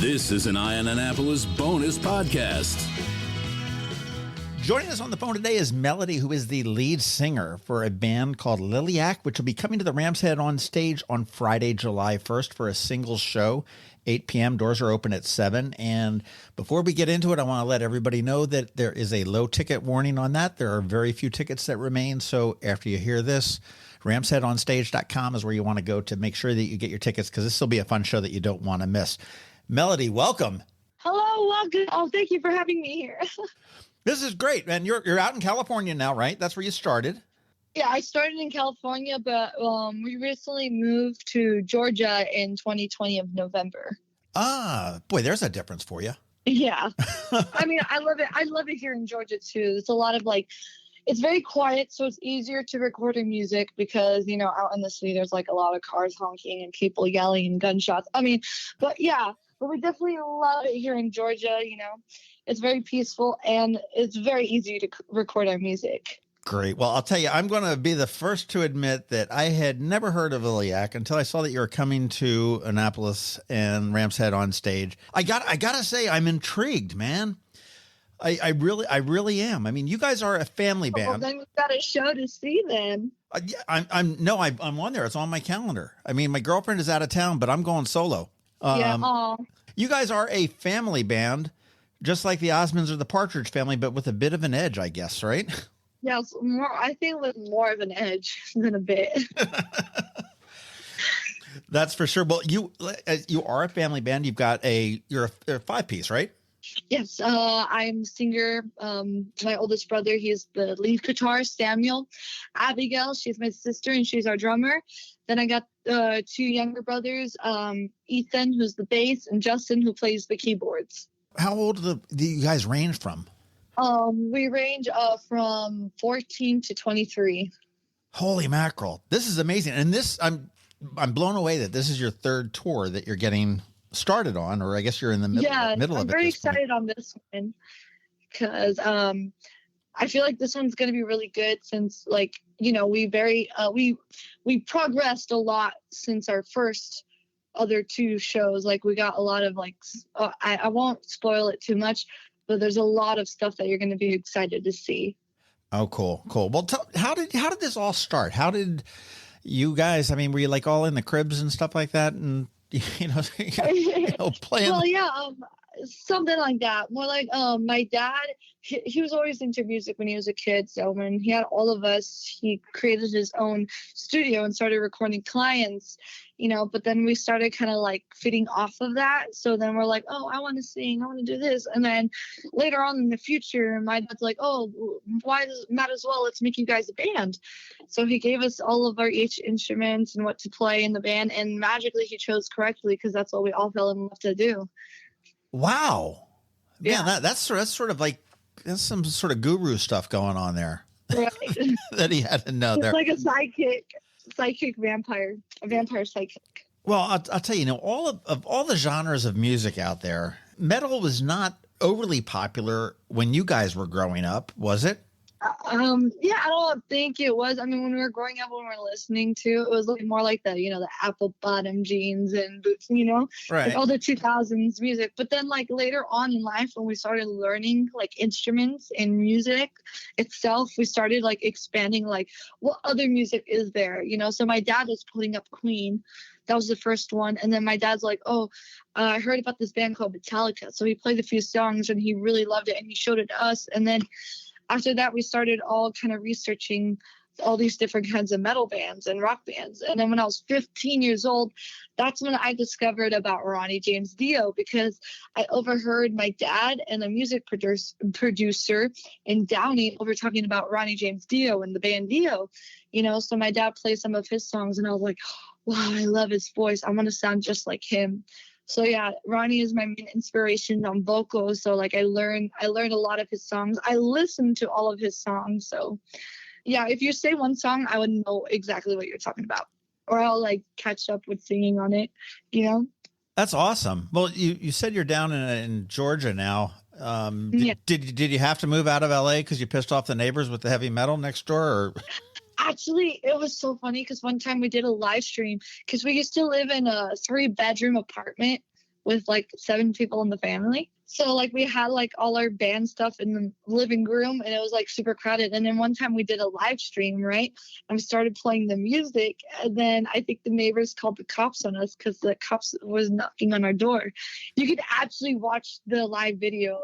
This is an Eye on Annapolis bonus podcast. Joining us on the phone today is Melody, who is the lead singer for a band called Liliac, which will be coming to the Rams Head OnStage on Friday, July 1st for a single show, 8 p.m. Doors are open at 7. And before we get into it, I want to let everybody know that there is a low ticket warning on that. There are very few tickets that remain. So after you hear this, ramsheadonstage.com is where you want to go to make sure that you get your tickets, because this will be a fun show that you don't want to miss. Melody, welcome. Hello, welcome. Oh, thank you for having me here. This is great. And you're out in California now, right? That's where you started. Yeah, I started in California, but we recently moved to Georgia in 2020 of November. Ah, boy, there's a difference for you. Yeah. I mean, I love it. I love it here in Georgia, too. It's a lot of it's very quiet, so it's easier to record your music because, out in the city, there's a lot of cars honking and people yelling and gunshots. I mean, but we definitely love it here in Georgia. It's very peaceful and it's very easy to record our music. Great. Well, I'll tell you, I'm going to be the first to admit that I had never heard of Liliac until I saw that you were coming to Annapolis and Rams Head OnStage. I gotta say, I'm intrigued, man. I really am. I mean, you guys are a family band. Well, then we've got a show to see then. Yeah, I'm on there. It's on my calendar. I mean, my girlfriend is out of town, but I'm going solo. You guys are a family band, just like the Osmonds or the Partridge Family, but with a bit of an edge, I guess, right? Yes, I think with more of an edge than a bit. That's for sure. Well, you are a family band. You're a five-piece, right? Yes, I'm singer. My oldest brother, he's the lead guitarist, Samuel. Abigail, she's my sister, and she's our drummer. Then I got two younger brothers, Ethan, who's the bass, and Justin, who plays the keyboards. How old do you guys range from? We range from 14 to 23. Holy mackerel. This is amazing. And I'm blown away that this is your third tour that you're getting started on, or I guess you're in the middle of it. I'm very excited on this one because I feel like this one's going to be really good since we progressed a lot since our first other two shows. We got a lot of I won't spoil it too much, but there's a lot of stuff that you're going to be excited to see. Oh, cool. Well, how did this all start? How did you guys, were you all in the cribs and stuff like that? And, playing. Well, yeah, something like that. More my dad, he was always into music when he was a kid. So when he had all of us, he created his own studio and started recording clients, but then we started kind of fitting off of that. So then we're oh, I want to sing, I want to do this. And then later on in the future, my dad's oh, might as well, let's make you guys a band. So he gave us all of our each instruments and what to play in the band. And magically he chose correctly because that's what we all fell in love to do. Wow. Yeah. Man, that's sort of there's some sort of guru stuff going on there. Right. That he had to know. It's there. like a psychic vampire, a vampire psychic. Well, I'll tell you, all of all the genres of music out there, metal was not overly popular when you guys were growing up, was it? Yeah, I don't think it was. When we were growing up, when we were listening to, it was more like the apple bottom jeans and boots, right. All the 2000s music. But then later on in life, when we started learning instruments and music itself, we started expanding what other music is there, So my dad was putting up Queen. That was the first one. And then my dad's I heard about this band called Metallica. So he played a few songs and he really loved it and he showed it to us. And then after that, we started all kind of researching all these different kinds of metal bands and rock bands. And then when I was 15 years old, that's when I discovered about Ronnie James Dio, because I overheard my dad and the music producer in Downey over talking about Ronnie James Dio and the band Dio, So my dad played some of his songs and I was wow, I love his voice. I want to sound just like him. So yeah, Ronnie is my main inspiration on vocals. So I learned a lot of his songs. I listened to all of his songs. So yeah, if you say one song, I would know exactly what you're talking about, or I'll catch up with singing on it. That's awesome. Well, you said you're down in Georgia now. Yeah. Did you have to move out of LA because you pissed off the neighbors with the heavy metal next door? Or? Actually, it was so funny because one time we did a live stream because we used to live in a 3-bedroom apartment with like 7 people in the family. So like we had like all our band stuff in the living room, and it was like super crowded. And then one time we did a live stream, right? And we started playing the music, and then I think the neighbors called the cops on us because the cops was knocking on our door. You could actually watch the live video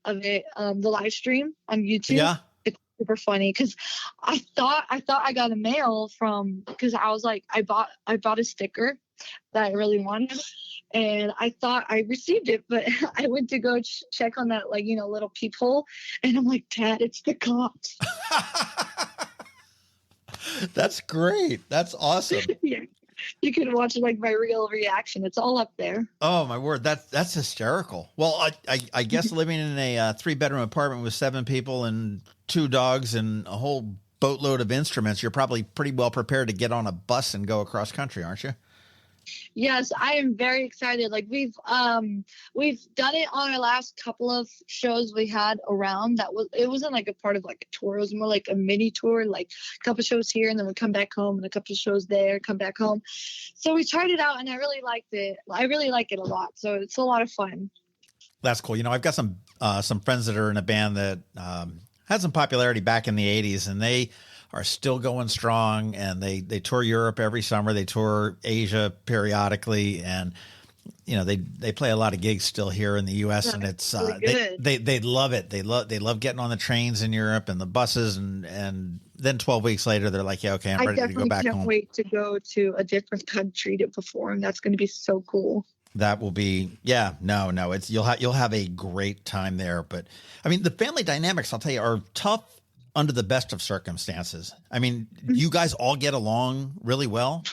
of it, the live stream on YouTube. Yeah. It's super funny because I thought I got a mail from, because I was like, I bought a sticker that I really wanted, and I thought I received it, but I went to go check on that, like, little peephole, and I'm like, Dad, it's the cops. That's great. That's awesome. Yeah. You can watch like my real reaction. It's all up there. Oh my word. That's hysterical. Well, I guess living in a 3-bedroom apartment with 7 people and 2 dogs and a whole boatload of instruments, you're probably pretty well prepared to get on a bus and go across country, aren't you? Yes, I am very excited. Like we've done it on our last couple of shows we had around. It wasn't like a part of like a tour. It was more like a mini tour, like a couple shows here and then we come back home, and a couple of shows there, come back home. So we tried it out and I really liked it. I really like it a lot. So it's a lot of fun. That's cool. I've got some friends that are in a band that had some popularity back in the 80s, and they are still going strong, and they tour Europe every summer. They tour Asia periodically, and they play a lot of gigs still here in the U.S. and it's really they love it. They love getting on the trains in Europe and the buses, and then 12 weeks later they're like, yeah, okay, I'm ready to go back home. I can't wait to go to a different country to perform. That's going to be so cool. That will be, it's you'll have a great time there. But I mean, the family dynamics, I'll tell you, are tough under the best of circumstances. I mean, you guys all get along really well?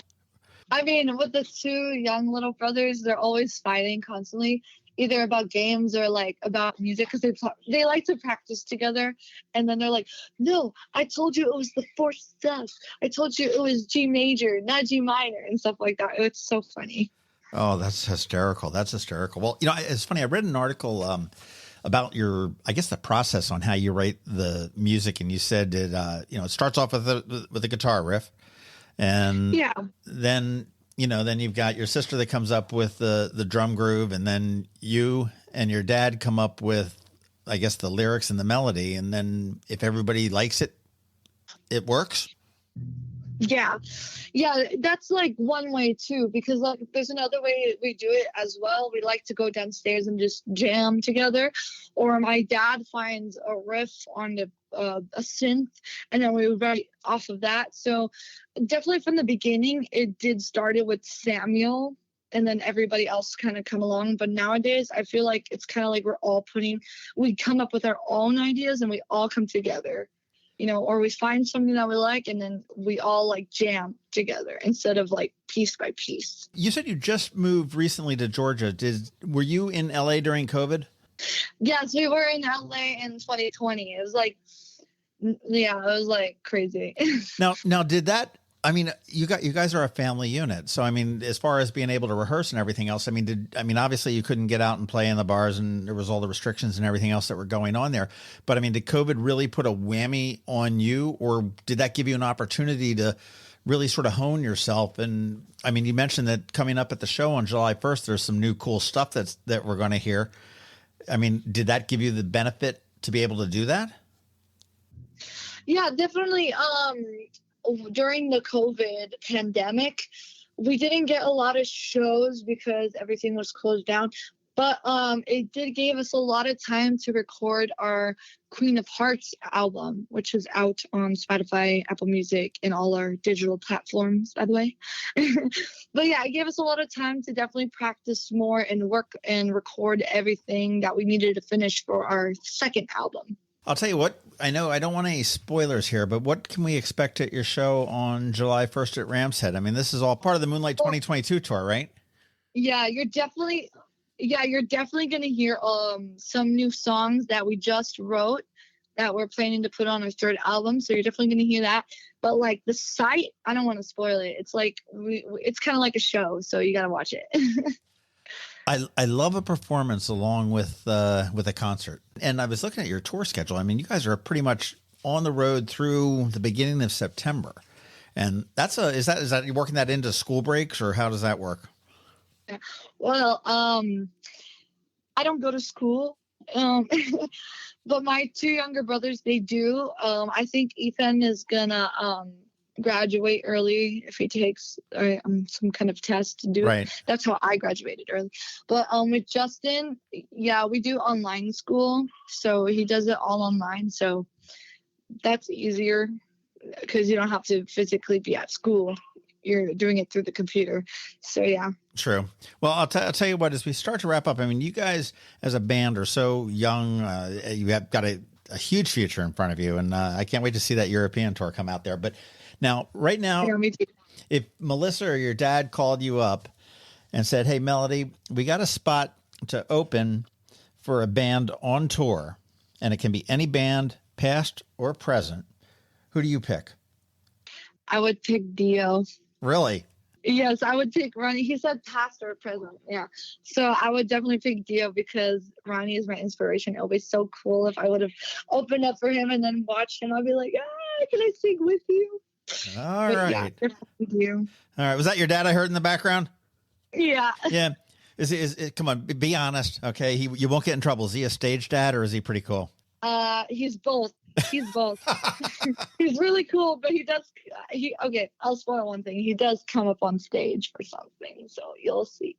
I mean, with the 2 young little brothers, they're always fighting constantly, either about games or like about music, because they like to practice together. And then they're like, no, I told you it was the 4th step. I told you it was G major, not G minor, and stuff like that. It's so funny. Oh, that's hysterical. That's hysterical. Well, it's funny. I read an article about the process on how you write the music, and you said that it starts off with a guitar riff, and then you've got your sister that comes up with the drum groove, and then you and your dad come up with, I guess, the lyrics and the melody, and then if everybody likes it, it works. Yeah, that's like one way too, because like there's another way we do it as well. We like to go downstairs and just jam together, or my dad finds a riff on a synth, and then we would write off of that. So definitely from the beginning, it did started with Samuel, and then everybody else kind of come along. But nowadays, I feel like it's kind of like we come up with our own ideas and we all come together. Or we find something that we like, and then we all like jam together instead of like piece by piece. You said you just moved recently to Georgia. Were you in LA during COVID? Yes, we were in LA in 2020. It was like, it was like crazy. Now did that, I mean, you guys are a family unit. So, I mean, as far as being able to rehearse and everything else, obviously you couldn't get out and play in the bars, and there was all the restrictions and everything else that were going on there. But I mean, did COVID really put a whammy on you, or did that give you an opportunity to really sort of hone yourself? And I mean, you mentioned that coming up at the show on July 1st, there's some new cool stuff that we're going to hear. I mean, did that give you the benefit to be able to do that? Yeah, definitely. During the COVID pandemic, we didn't get a lot of shows because everything was closed down, but it did give us a lot of time to record our Queen of Hearts album, which is out on Spotify, Apple Music, and all our digital platforms, by the way. But yeah, it gave us a lot of time to definitely practice more and work and record everything that we needed to finish for our 2nd album. I'll tell you what, I know I don't want any spoilers here, but what can we expect at your show on July 1st at Rams Head? I mean, this is all part of the Moonlight 2022 tour, right? Yeah, you're definitely going to hear some new songs that we just wrote that we're planning to put on our 3rd album. So you're definitely going to hear that. But like the site, I don't want to spoil it. It's like it's kind of like a show, so you got to watch it. I love a performance along with a concert. And I was looking at your tour schedule. I mean, you guys are pretty much on the road through the beginning of September. And is that you're working that into school breaks, or how does that work? Well, I don't go to school. Um, but my two younger brothers, they do. I think Ethan is gonna graduate early if he takes some kind of test to do. Right. That's how I graduated early. But with Justin, yeah, we do online school, so he does it all online. So that's easier because you don't have to physically be at school. You're doing it through the computer. So yeah. True. Well, I'll tell you what, as we start to wrap up, I mean, you guys as a band are so young. You have got a huge future in front of you. And I can't wait to see that European tour come out there. But now, right now, Yeah, me too. if Melissa or your dad called you up and said, hey, Melody, we got a spot to open for a band on tour, and it can be any band, past or present, who do you pick? I would pick Dio. Really? Yes, I would pick Ronnie. He said past or present. Yeah. So I would definitely pick Dio because Ronnie is my inspiration. It would be so cool if I would have opened up for him and then watched him. I'd be like, can I sing with you? All right. Yeah, definitely Dio. All right. Was that your dad I heard in the background? Yeah. Yeah. Come on, be honest. Okay. You won't get in trouble. Is he a stage dad or is he pretty cool? He's both. He's both. He's really cool, but okay, I'll spoil one thing. He does come up on stage for something, so you'll see.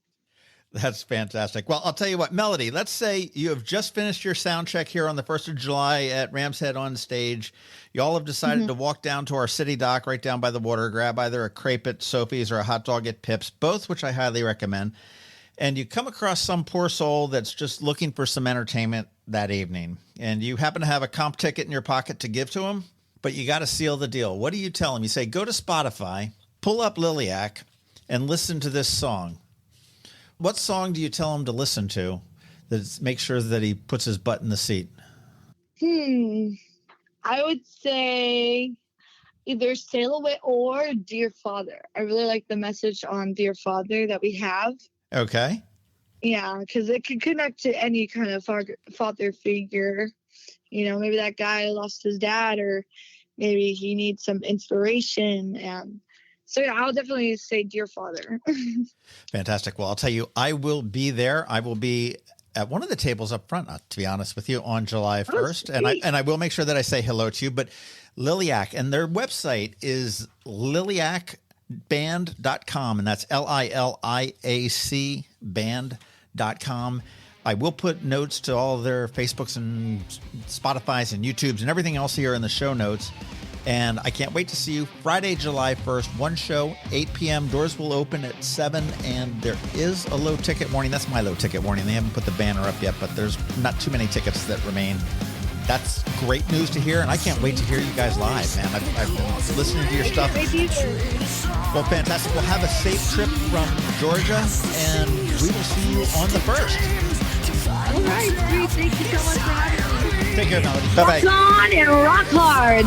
That's fantastic. Well, I'll tell you what, Melody, let's say you have just finished your sound check here on the 1st of July at Rams Head OnStage. You all have decided to walk down to our city dock right down by the water, grab either a crepe at Sophie's or a hot dog at Pip's, both which I highly recommend. And you come across some poor soul that's just looking for some entertainment that evening. And you happen to have a comp ticket in your pocket to give to him, but you got to seal the deal. What do you tell him? You say, go to Spotify, pull up Liliac, and listen to this song. What song do you tell him to listen to that makes sure that he puts his butt in the seat? I would say either Sail Away or Dear Father. I really like the message on Dear Father that we have. Okay. Yeah, because it could connect to any kind of father figure. You know, maybe that guy lost his dad, or maybe he needs some inspiration. And so, yeah, I'll definitely say Dear Father. Fantastic. Well, I'll tell you, I will be there. I will be at one of the tables up front, to be honest with you, on July 1st. And I will make sure that I say hello to you. But Liliac, and their website is liliacband.com, and that's LILIAC band.com. I will put notes to all their Facebooks and Spotify's and YouTubes and everything else here in the show notes. And I can't wait to see you Friday, July 1st. One show, 8 p.m. Doors will open at 7, and there is a low ticket warning. That's my low ticket warning. They haven't put the banner up yet, but there's not too many tickets that remain. That's great news to hear, and I can't wait to hear you guys live, man. I've been listening to your stuff. Well, fantastic. We'll have a safe trip from Georgia, and we will see you on the 1st. All right, sweet. Thank you so much for having me. Take care, Melody. Bye-bye. Rock on and rock hard.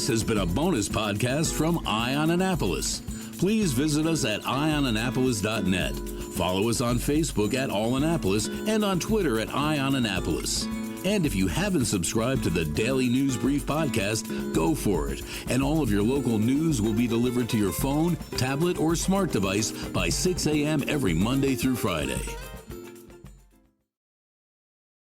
This has been a bonus podcast from Eye on Annapolis. Please visit us at eyeonannapolis.net. Follow us on Facebook at All Annapolis and on Twitter at Eye on Annapolis. And if you haven't subscribed to the Daily News Brief podcast, go for it. And all of your local news will be delivered to your phone, tablet, or smart device by 6 a.m. every Monday through Friday.